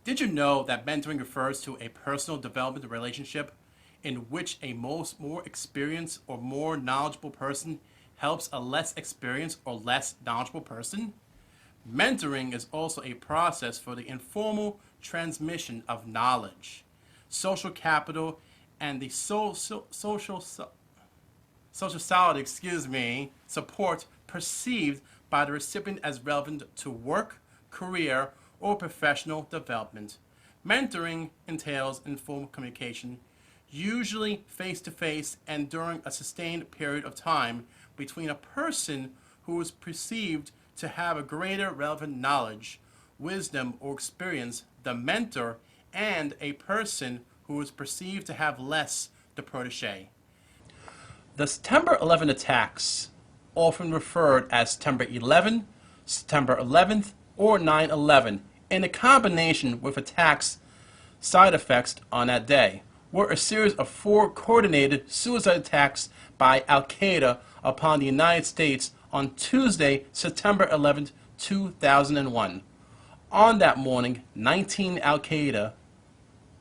Did you know that mentoring refers to a personal development relationship in which a more experienced or more knowledgeable person helps a less experienced or less knowledgeable person? Mentoring is also a process for the informal transmission of knowledge, social capital, and the social solid, support perceived by the recipient as relevant to work, career, or professional development. Mentoring entails informal communication, usually face to face and during a sustained period of time, between a person who is perceived to have a greater relevant knowledge, wisdom, or experience, the mentor, and a person who is perceived to have less, the protege. The September 11 attacks, often referred as September 11, September 11th, or 9/11, in a combination with attacks side effects on that day, were a series of four coordinated suicide attacks by Al Qaeda upon the United States on Tuesday, September 11th, 2001. On that morning, 19 Al Qaeda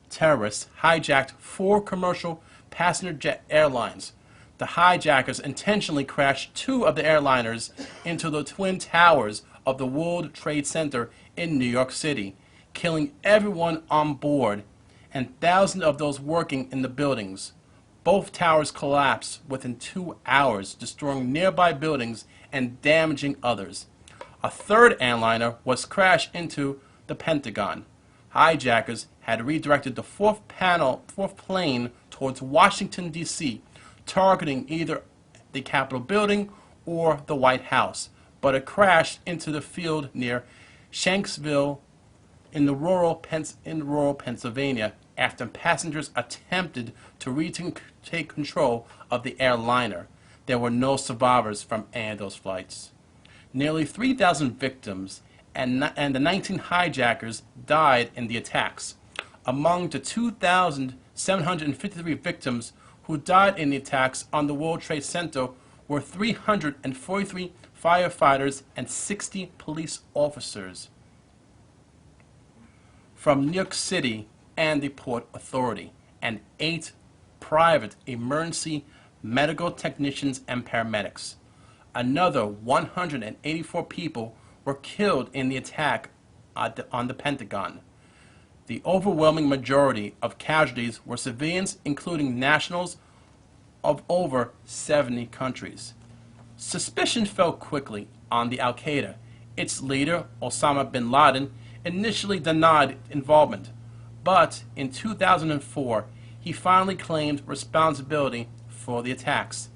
terrorists hijacked four commercial passenger jet airlines. The hijackers intentionally crashed two of the airliners into the twin towers of the World Trade Center in New York City, killing everyone on board and thousands of those working in the buildings. Both towers collapsed within 2 hours, destroying nearby buildings and damaging others. A third airliner was crashed into the Pentagon. Hijackers had redirected the fourth plane towards Washington, D.C., targeting either the Capitol building or the White House, but it crashed into the field near Shanksville in rural Pennsylvania after passengers attempted to retake control of the airliner. There were no survivors from any of those flights. Nearly 3,000 victims and the 19 hijackers died in the attacks. Among the 2,753 victims who died in the attacks on the World Trade Center were 343 firefighters and 60 police officers from New York City and the Port Authority, and 8 private emergency medical technicians and paramedics. Another 184 people were killed in the attack on the Pentagon. The overwhelming majority of casualties were civilians, including nationals of over 70 countries. Suspicion fell quickly on the Al Qaeda. Its leader, Osama bin Laden, initially denied involvement, but in 2004 he finally claimed responsibility for the attacks.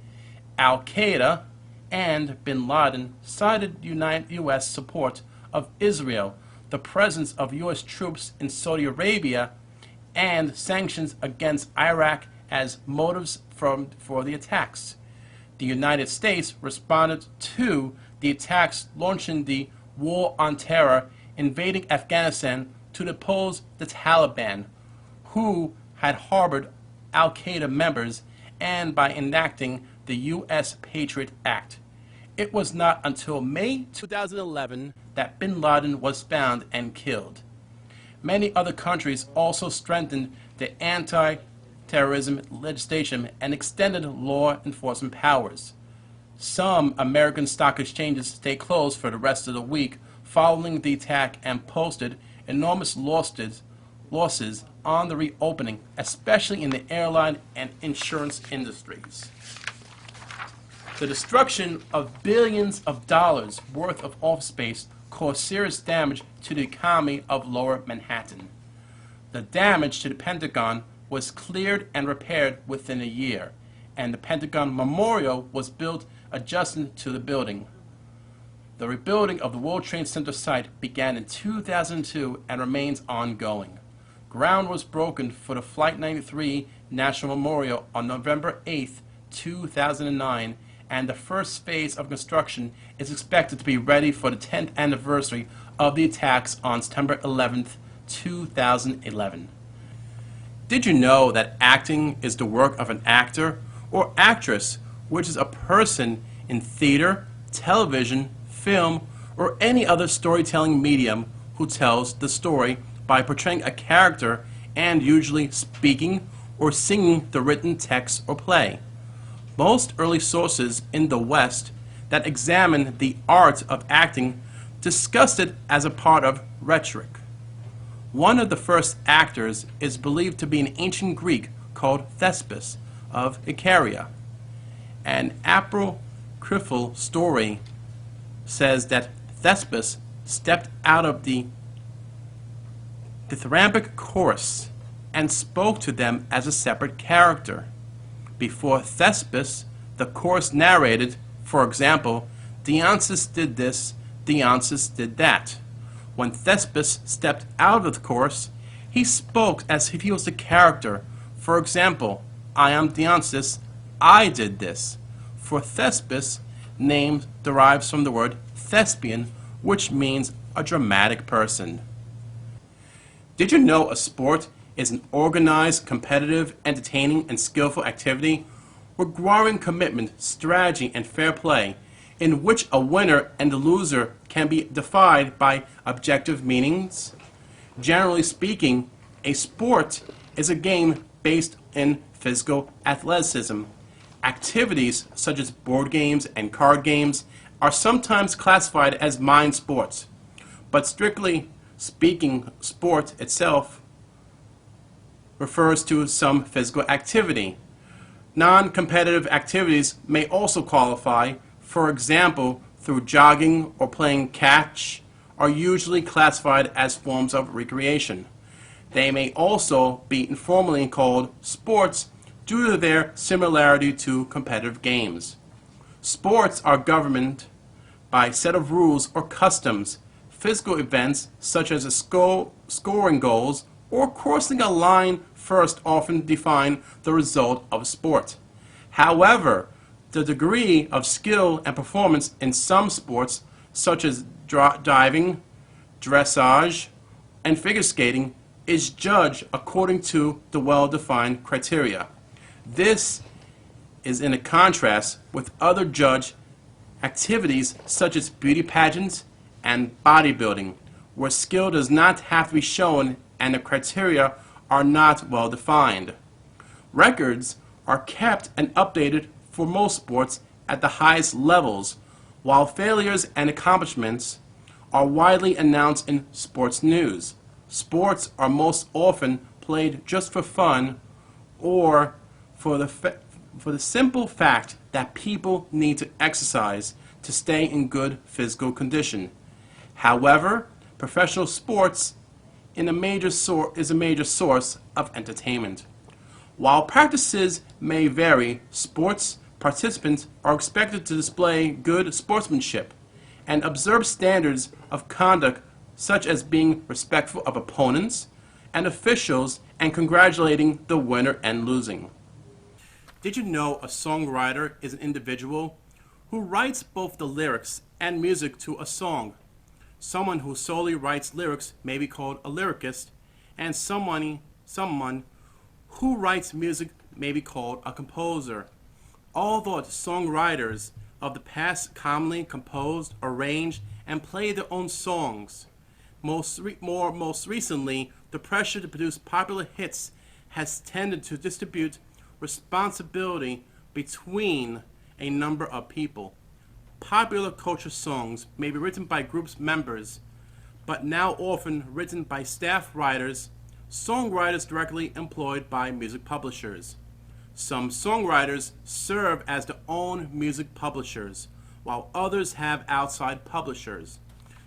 Al Qaeda and bin Laden cited U.S. support of Israel, the presence of U.S. troops in Saudi Arabia, and sanctions against Iraq as motives for the attacks. The United States responded to the attacks, launching the War on Terror, invading Afghanistan to depose the Taliban, who had harbored Al Qaeda members, and by enacting the U.S. Patriot Act. It was not until May 2011 that bin Laden was found and killed. Many other countries also strengthened their anti-terrorism legislation and extended law enforcement powers. Some American stock exchanges stayed closed for the rest of the week following the attack and posted enormous losses on the reopening, especially in the airline and insurance industries. The destruction of billions of dollars worth of office space caused serious damage to the economy of Lower Manhattan. The damage to the Pentagon was cleared and repaired within a year, and the Pentagon Memorial was built adjacent to the building. The rebuilding of the World Trade Center site began in 2002 and remains ongoing. Ground was broken for the Flight 93 National Memorial on November 8, 2009, and the first phase of construction is expected to be ready for the 10th anniversary of the attacks on September 11, 2011. Did you know that acting is the work of an actor or actress, which is a person in theater, television, film, or any other storytelling medium who tells the story by portraying a character and usually speaking or singing the written text or play. Most early sources in the West that examine the art of acting discussed it as a part of rhetoric. One of the first actors is believed to be an ancient Greek called Thespis of Icaria. An apocryphal story says that Thespis stepped out of the dithyrambic chorus and spoke to them as a separate character. Before Thespis, the chorus narrated, for example, Dionysus did this, Dionysus did that. When Thespis stepped out of the chorus, he spoke as if he was the character. For example, I am Dionysus, I did this. For Thespis, name derives from the word thespian, which means a dramatic person. Did you know a sport is an organized, competitive, entertaining, and skillful activity requiring commitment, strategy, and fair play, in which a winner and a loser can be defined by objective meanings? Generally speaking, a sport is a game based in physical athleticism. Activities such as board games and card games are sometimes classified as mind sports, but strictly speaking, sport itself refers to some physical activity. Non-competitive activities may also qualify. For example, through jogging or playing catch are usually classified as forms of recreation. They may also be informally called sports due to their similarity to competitive games. Sports are governed by a set of rules or customs. Physical events such as scoring goals or crossing a line first often define the result of a sport. However, the degree of skill and performance in some sports, such as diving, dressage, and figure skating, is judged according to the well-defined criteria. This is in a contrast with other judged activities such as beauty pageants and bodybuilding, where skill does not have to be shown and the criteria are not well defined. Records are kept and updated for most sports at the highest levels, while failures and accomplishments are widely announced in sports news. Sports are most often played just for fun or for the simple fact that people need to exercise to stay in good physical condition. However, professional sports is a major source of entertainment. While practices may vary, sports participants are expected to display good sportsmanship and observe standards of conduct such as being respectful of opponents and officials and congratulating the winner and losing. Did you know a songwriter is an individual who writes both the lyrics and music to a song? Someone who solely writes lyrics may be called a lyricist, and someone who writes music may be called a composer. Although songwriters of the past commonly composed, arranged, and played their own songs, most recently, the pressure to produce popular hits has tended to distribute responsibility between a number of people. Popular culture songs may be written by groups members, but now often written by staff writers, songwriters directly employed by music publishers. Some songwriters serve as their own music publishers, while others have outside publishers.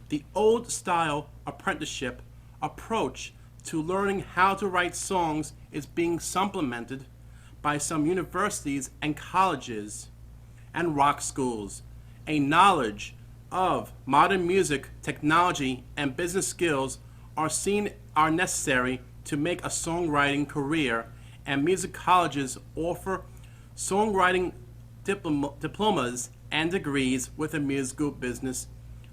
The old-style apprenticeship approach to learning how to write songs is being supplemented by some universities and colleges and rock schools. A knowledge of modern music, technology, and business skills are necessary to make a songwriting career, and music colleges offer songwriting diplomas and degrees with the musical business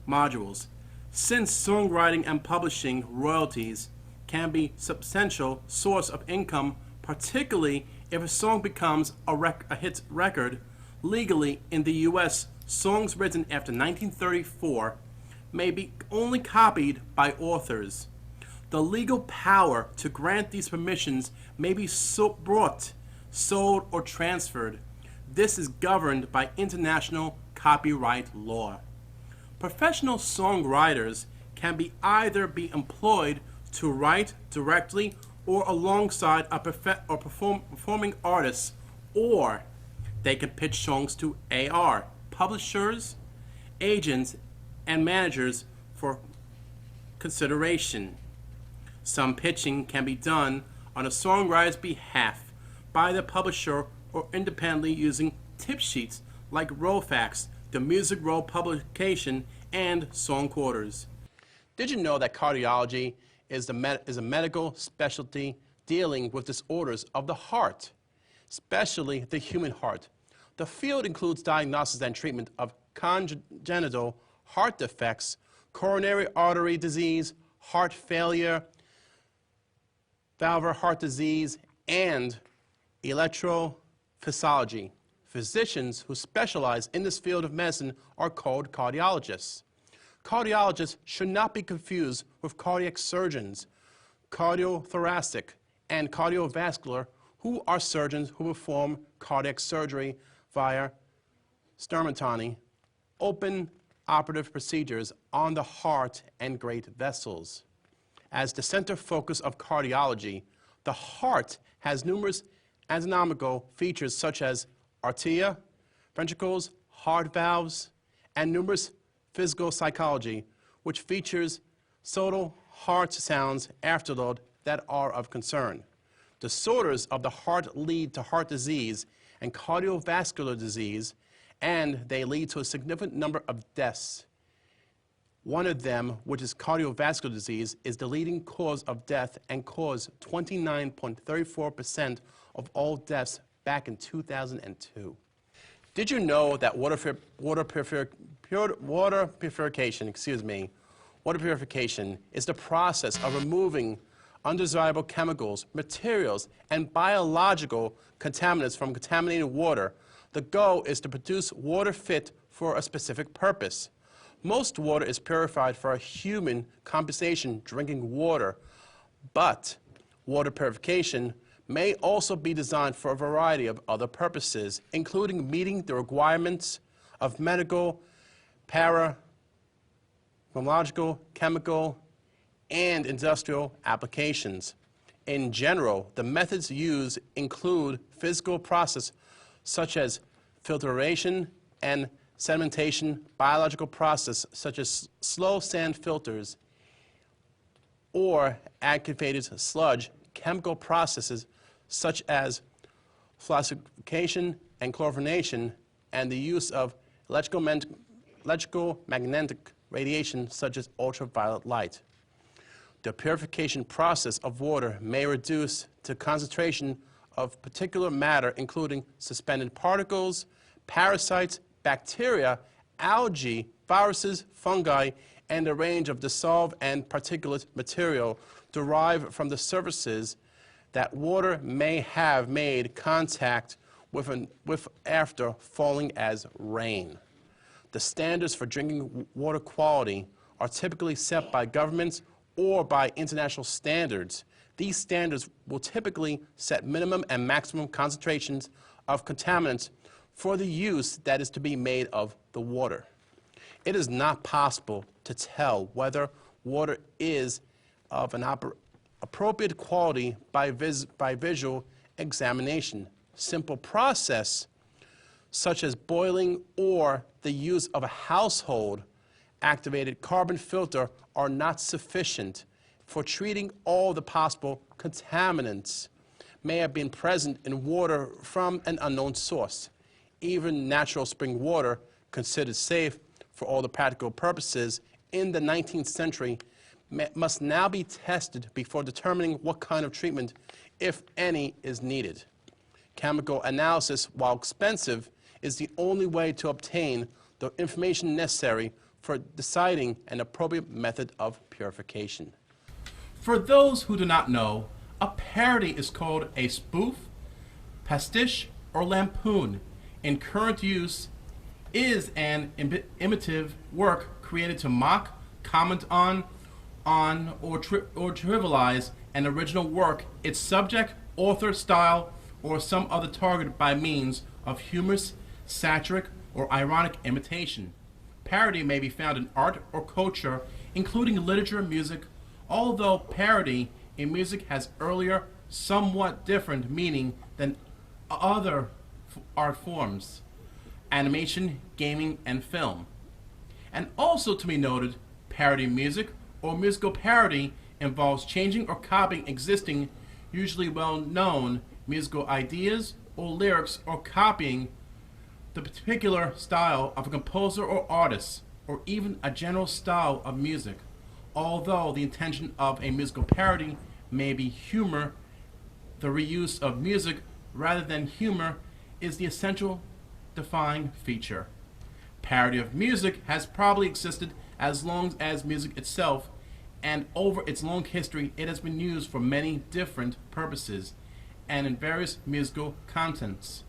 modules. Since songwriting and publishing royalties can be a substantial source of income, particularly if a song becomes a hit record, legally in the U.S., songs written after 1934 may be only copied by authors. The legal power to grant these permissions may be brought, sold, or transferred. This is governed by international copyright law. Professional songwriters can either be employed to write directly or alongside performing artists, or they can pitch songs to AR, publishers, agents, and managers for consideration. Some pitching can be done on a songwriter's behalf by the publisher or independently using tip sheets like Rolfax, the Music Roll publication, and Song Quarters. Did you know that cardiology is a medical specialty dealing with disorders of the heart, especially the human heart? The field includes diagnosis and treatment of congenital heart defects, coronary artery disease, heart failure, valvular heart disease, and electrophysiology. Physicians who specialize in this field of medicine are called cardiologists. Cardiologists should not be confused with cardiac surgeons, cardiothoracic, and cardiovascular, who are surgeons who perform cardiac surgery via sternotomy, open operative procedures on the heart and great vessels. As the center focus of cardiology, the heart has numerous anatomical features such as arteria, ventricles, heart valves, and numerous physical psychology, which features subtle heart sounds afterload that are of concern. Disorders of the heart lead to heart disease and cardiovascular disease, and they lead to a significant number of deaths. One of them, which is cardiovascular disease, is the leading cause of death and caused 29.34% of all deaths back in 2002. Did you know that water purification is the process of removing undesirable chemicals, materials, and biological contaminants from contaminated water? The goal is to produce water fit for a specific purpose. Most water is purified for a human compensation drinking water, but water purification may also be designed for a variety of other purposes, including meeting the requirements of medical, pharmacological, chemical, and industrial applications. In general, the methods used include physical processes such as filtration and sedimentation, biological process such as slow sand filters or activated sludge, chemical processes such as fluorescence and chlorination, and the use of electromagnetic radiation such as ultraviolet light. The purification process of water may reduce the concentration of particulate matter, including suspended particles, parasites, bacteria, algae, viruses, fungi, and a range of dissolved and particulate material derived from the surfaces that water may have made contact with after falling as rain. The standards for drinking water quality are typically set by governments or by international standards. These standards will typically set minimum and maximum concentrations of contaminants for the use that is to be made of the water. It is not possible to tell whether water is of an appropriate quality by visual examination. Simple process such as boiling or the use of a household activated carbon filter are not sufficient for treating all the possible contaminants may have been present in water from an unknown source. Even natural spring water, considered safe for all the practical purposes in the 19th century, must now be tested before determining what kind of treatment, if any, is needed. Chemical analysis, while expensive, is the only way to obtain the information necessary for deciding an appropriate method of purification. For those who do not know, a parody is called a spoof, pastiche, or lampoon. In current use, is an imitative work created to mock, comment on, on or trivialize an original work, its subject, author, style, or some other target by means of humorous, satiric, or ironic imitation. Parody may be found in art or culture, including literature and music, although parody in music has earlier, somewhat different meaning than other art forms, animation, gaming, and film. And also to be noted, parody music or musical parody involves changing or copying existing, usually well-known musical ideas or lyrics, or copying the particular style of a composer or artist, or even a general style of music. Although the intention of a musical parody may be humor, the reuse of music rather than humor is the essential defining feature. Parody of music has probably existed as long as music itself, and over its long history it has been used for many different purposes and in various musical contents.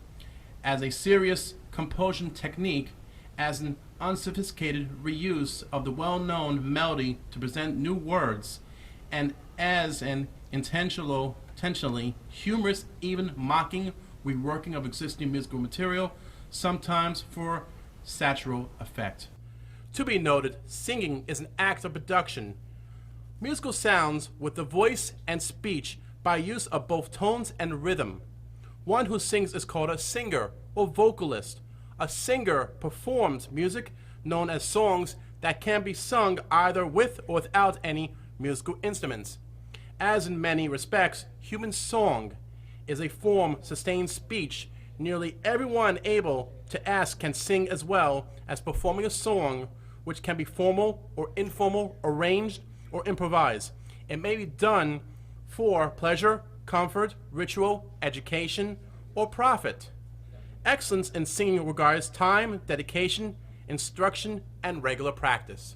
As a serious composition technique, as an unsophisticated reuse of the well-known melody to present new words, and as an intentionally humorous, even mocking reworking of existing musical material, sometimes for satirical effect. To be noted, singing is an act of production. Musical sounds with the voice and speech by use of both tones and rhythm. One who sings is called a singer or vocalist. A singer performs music known as songs that can be sung either with or without any musical instruments. As in many respects, human song is a form of sustained speech. Nearly everyone able to ask can sing as well as performing a song, which can be formal or informal, arranged or improvised. It may be done for pleasure, comfort, ritual, education, or profit. Excellence in singing requires time, dedication, instruction, and regular practice.